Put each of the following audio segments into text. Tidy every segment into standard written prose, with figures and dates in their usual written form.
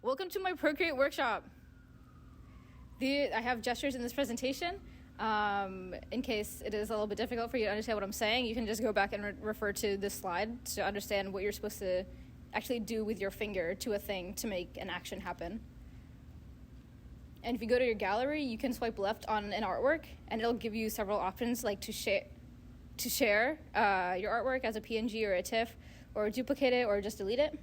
Welcome to my Procreate workshop. I have gestures in this presentation. In case it is a little bit difficult for you to understand what I'm saying, you can just go back and refer to this slide to understand what you're supposed to actually do with your finger to a thing to make an action happen. And if you go to your gallery, you can swipe left on an artwork, and it'll give you several options, like to share your artwork as a PNG or a TIFF, or duplicate it, or just delete it.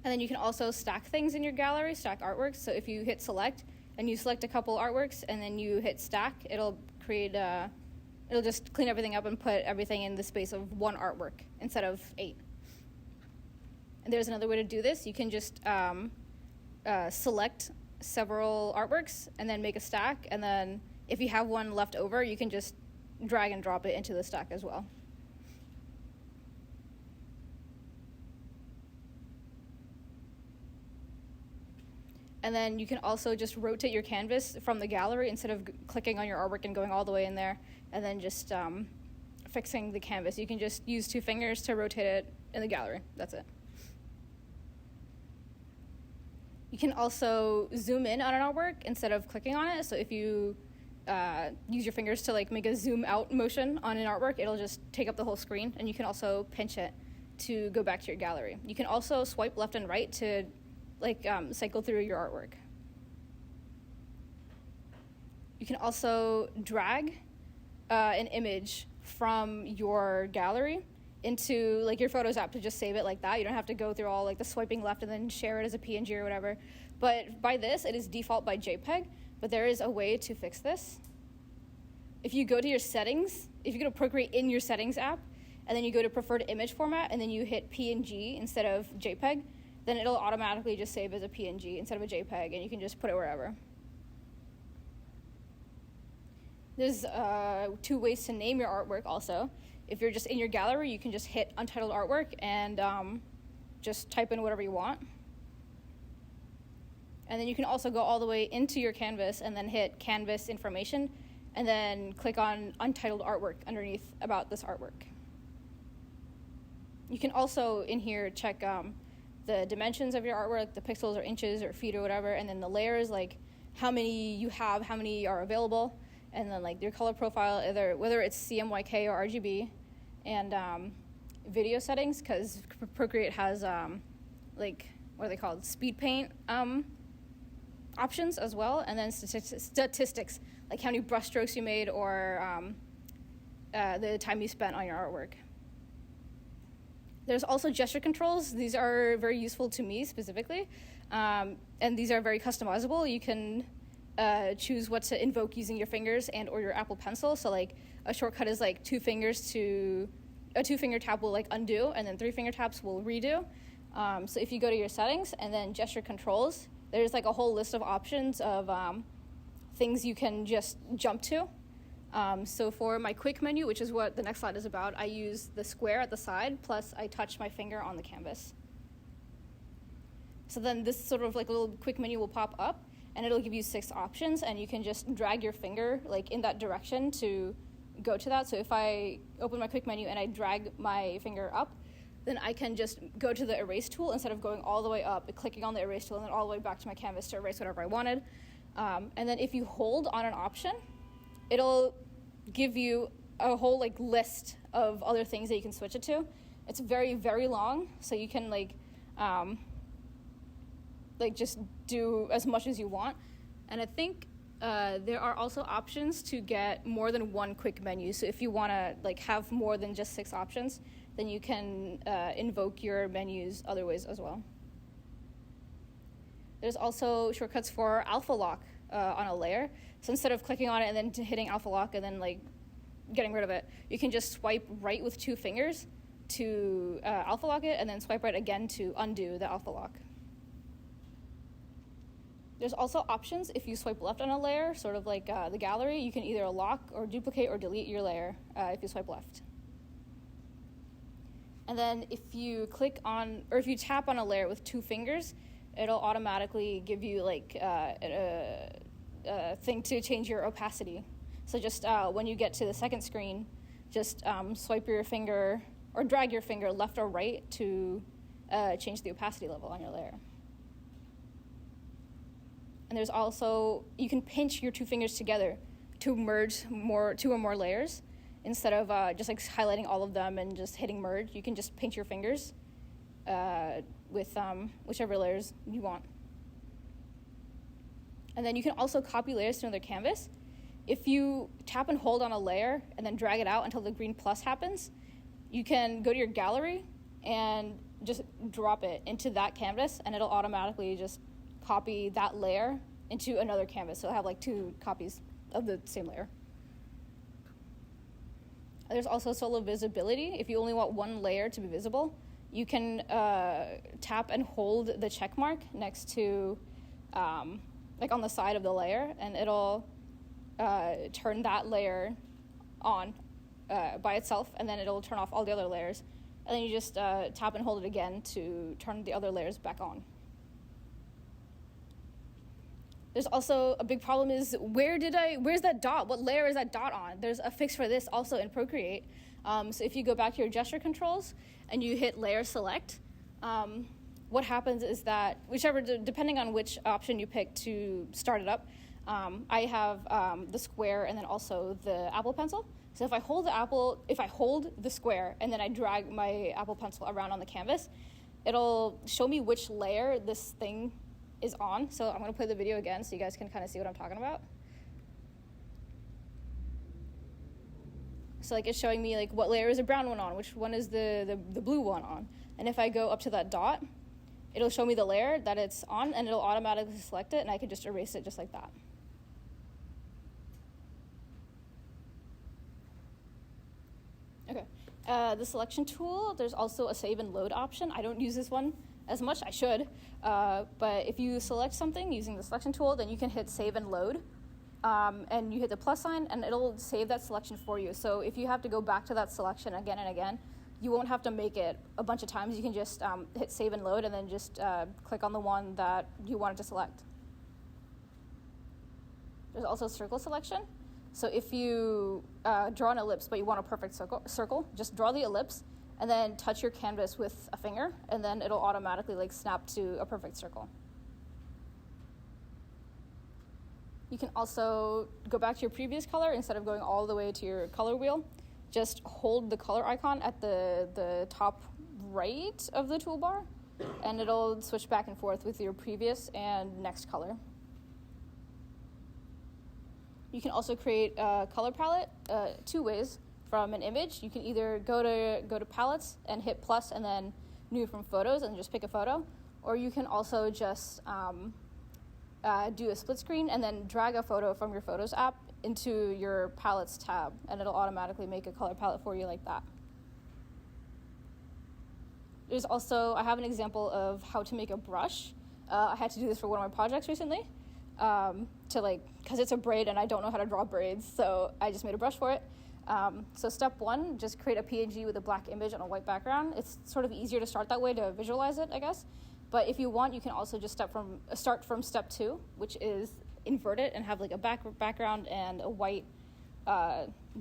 And then you can also stack things in your gallery, stack artworks. So if you hit select and you select a couple artworks and then you hit stack, it'll just clean everything up and put everything in the space of one artwork instead of 8. And there's another way to do this. You can just select several artworks and then make a stack. And then if you have one left over, you can just drag and drop it into the stack as well. And then you can also just rotate your canvas from the gallery instead of clicking on your artwork and going all the way in there and then just fixing the canvas. You can just use 2 fingers to rotate it in the gallery. That's it. You can also zoom in on an artwork instead of clicking on it. So if you use your fingers to make a zoom out motion on an artwork, it'll just take up the whole screen. And you can also pinch it to go back to your gallery. You can also swipe left and right to cycle through your artwork. You can also drag an image from your gallery into your Photos app to just save it like that. You don't have to go through all the swiping left and then share it as a PNG or whatever. But by this, it is default by JPEG, but there is a way to fix this. If you go to your settings, if you go to Procreate in your settings app, and then you go to preferred image format, and then you hit PNG instead of JPEG, then it'll automatically just save as a PNG instead of a JPEG, and you can just put it wherever. There's 2 ways to name your artwork also. If you're just in your gallery, you can just hit untitled artwork and just type in whatever you want. And then you can also go all the way into your canvas and then hit canvas information and then click on untitled artwork underneath about this artwork. You can also in here check the dimensions of your artwork, the pixels or inches or feet or whatever, and then the layers, how many you have, how many are available, and then your color profile, whether it's CMYK or RGB, and video settings, because Procreate has what are they called, speed paint options as well, and then statistics, like how many brush strokes you made or the time you spent on your artwork. There's also gesture controls. These are very useful to me specifically, and these are very customizable. You can choose what to invoke using your fingers and or your Apple Pencil. So a shortcut is 2 fingers to a 2-finger tap will undo, and then 3-finger taps will redo. So if you go to your settings and then gesture controls, there's a whole list of options of things you can just jump to. So for my quick menu, which is what the next slide is about, I use the square at the side, plus I touch my finger on the canvas. So then this sort of little quick menu will pop up, and it'll give you 6 options, and you can just drag your finger in that direction to go to that. So if I open my quick menu and I drag my finger up, then I can just go to the erase tool instead of going all the way up, clicking on the erase tool, and then all the way back to my canvas to erase whatever I wanted. And then if you hold on an option, it'll give you a whole list of other things that you can switch it to. It's very, very long, so you can just do as much as you want. And I think there are also options to get more than 1 quick menu. So if you want to have more than just 6 options, then you can invoke your menus other ways as well. There's also shortcuts for alpha lock on a layer. So instead of clicking on it and then hitting alpha lock and then getting rid of it, you can just swipe right with 2 fingers to alpha lock it, and then swipe right again to undo the alpha lock. There's also options if you swipe left on a layer, sort of the gallery. You can either lock or duplicate or delete your layer if you swipe left. And then if you if you tap on a layer with 2 fingers, it'll automatically give you a thing to change your opacity. So just when you get to the second screen, just swipe your finger or drag your finger left or right to change the opacity level on your layer. And there's also, you can pinch your two fingers together to merge two or more layers. Instead of just like highlighting all of them and just hitting merge, you can just pinch your fingers with whichever layers you want. And then you can also copy layers to another canvas. If you tap and hold on a layer and then drag it out until the green plus happens, you can go to your gallery and just drop it into that canvas, and it'll automatically just copy that layer into another canvas. So it'll have like two copies of the same layer. There's also solo visibility. If you only want one layer to be visible, you can tap and hold the check mark next to, like on the side of the layer, and it'll turn that layer on by itself, and then it'll turn off all the other layers. And then you just tap and hold it again to turn the other layers back on. There's also a big problem is, where's that dot? What layer is that dot on? There's a fix for this also in Procreate. So if you go back to your gesture controls and you hit layer select, what happens is that depending on which option you pick to start it up, I have the square and then also the Apple Pencil. So if I hold the square and then I drag my Apple Pencil around on the canvas, it'll show me which layer this thing is on. So I'm going to play the video again so you guys can kind of see what I'm talking about. So like it's showing me like what layer is the brown one on, which one is the blue one on. And if I go up to that dot, it'll show me the layer that it's on, and it'll automatically select it, and I can just erase it just like that. Okay, the selection tool, there's also a save and load option. I don't use this one as much. I should, but if you select something using the selection tool, then you can hit save and load, and you hit the plus sign, and it'll save that selection for you. So if you have to go back to that selection again and again, you won't have to make it a bunch of times. You can just hit save and load, and then just click on the one that you wanted to select. There's also circle selection. So if you draw an ellipse, but you want a perfect circle, just draw the ellipse, and then touch your canvas with a finger, and then it'll automatically like snap to a perfect circle. You can also go back to your previous color instead of going all the way to your color wheel. Just hold the color icon at the top right of the toolbar, and it'll switch back and forth with your previous and next color. You can also create a color palette two ways from an image. You can either go to palettes and hit plus and then new from photos and just pick a photo, or you can also just do a split screen and then drag a photo from your Photos app into your palettes tab, and it'll automatically make a color palette for you like that. There's also, I have an example of how to make a brush. I had to do this for one of my projects recently, because it's a braid and I don't know how to draw braids, so I just made a brush for it. So step one, just create a PNG with a black image on a white background. It's sort of easier to start that way to visualize it, I guess. But if you want, you can also just start from step two, which is invert it and have like a background and a white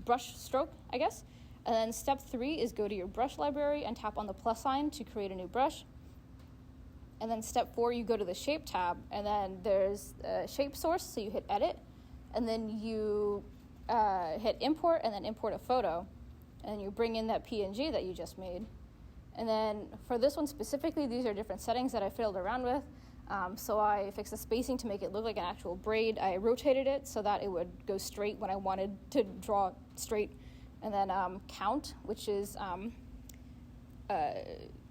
brush stroke, I guess. And then step three is go to your brush library and tap on the plus sign to create a new brush. And then step four, you go to the shape tab, and then there's a shape source, so you hit edit, and then you hit import, and then import a photo, and you bring in that PNG that you just made. And then for this one specifically, these are different settings that I fiddled around with. So I fixed the spacing to make it look like an actual braid. I rotated it so that it would go straight when I wanted to draw straight. And then count, which is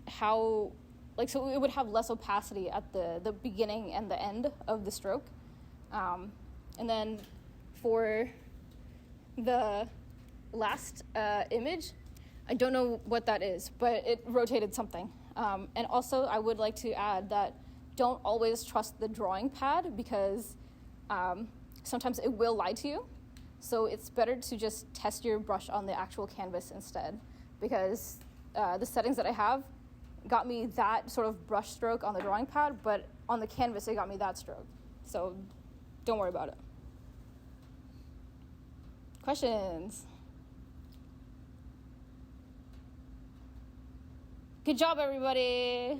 how, like, so it would have less opacity at the beginning and the end of the stroke. And then for the last image, I don't know what that is, but it rotated something. And also, I would like to add that don't always trust the drawing pad, because sometimes it will lie to you. So it's better to just test your brush on the actual canvas instead, because the settings that I have got me that sort of brush stroke on the drawing pad, but on the canvas it got me that stroke. So don't worry about it. Questions? Good job, everybody.